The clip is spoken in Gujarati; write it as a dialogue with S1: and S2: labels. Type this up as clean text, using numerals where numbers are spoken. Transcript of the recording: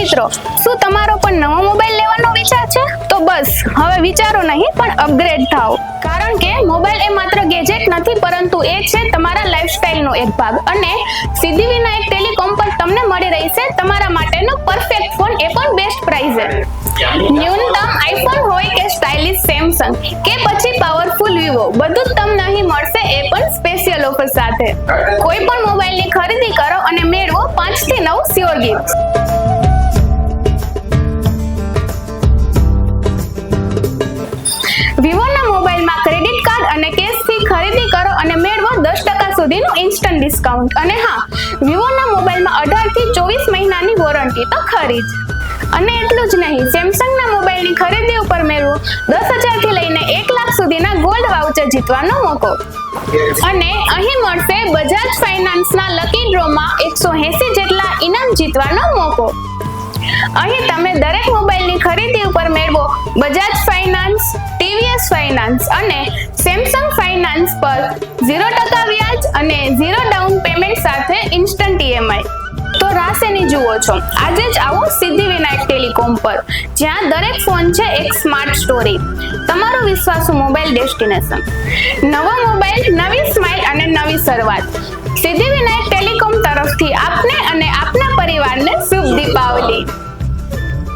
S1: મિત્રો, શું તમારો પણ નવો મોબાઈલ લેવાનો વિચાર છે? તો બસ હવે વિચારો નહીં પણ અપગ્રેડ થાઓ, કારણ કે મોબાઈલ એ માત્ર ગેજેટ નથી પરંતુ એ છે તમારા લાઈફસ્ટાઈલનો એક ભાગ અને સિદ્ધિવિનાયક ટેલિકોમ પર તમને મળી રહી છે તમારા માટેનો પરફેક્ટ ફોન, એ પણ બેસ્ટ પ્રાઇસે। ન્યૂનતમ આઈફોન હોય કે સ્ટાઇલિશ સેમસંગ કે પછી પાવરફુલ વિવો, બધું જ તમને અહીં મળશે, એ પણ સ્પેશિયલ ઓફર સાથે। કોઈ પણ મોબાઈલની ખરીદી કરો અને મેળવો 5 થી 9 સ્યોર ગિફ્ટ। વિવોના મોબાઈલમાં ક્રેડિટ કાર્ડ અને કેશથી ખરીદી કરો અને મેળવો 10% સુધીનું ઇન્સ્ટન્ટ ડિસ્કાઉન્ટ। અને હા, વિવોના મોબાઈલમાં 18 થી 24 મહિનાની વોરંટી તો ખરી જ। અને એટલું જ નહીં, સેમસંગના મોબાઈલની ખરીદી ઉપર મેળવો 10,000 થી લઈને 1 લાખ સુધીના ગોલ્ડ વાઉચર જીતવાનો મોકો। અને અહીં મળશે બજાજ ફાઇનાન્સના લકી ડ્રોમાં 180 જેટલા ઇનામ જીતવાનો મોકો। અહીં તમે દરેક મોબાઈલની ખરીદી ઉપર મેળવો બજાજ ફાઇનાન્સ, ટીવીએસ ફાઇનાન્સ અને સેમસંગ ફાઇનાન્સ પર 0% વ્યાજ અને 0 ડાઉન પેમેન્ટ સાથે ઇન્સ્ટન્ટ EMI। તો રાહ શેની જુઓ છો? આજે જ આવો સિદ્ધિવિનાયક ટેલિકોમ પર, જ્યાં દરેક ફોન છે એક સ્માર્ટ સ્ટોરી, તમારો વિશ્વાસુ મોબાઈલ ડેસ્ટિનેશન। નવો મોબાઈલ, નવી સ્માઇલ અને નવી શરૂઆત। સિદ્ધિવિનાયક ટેલિકોમ તરફથી આપને અને આપના પરિવારને શુભ દીપાવલી।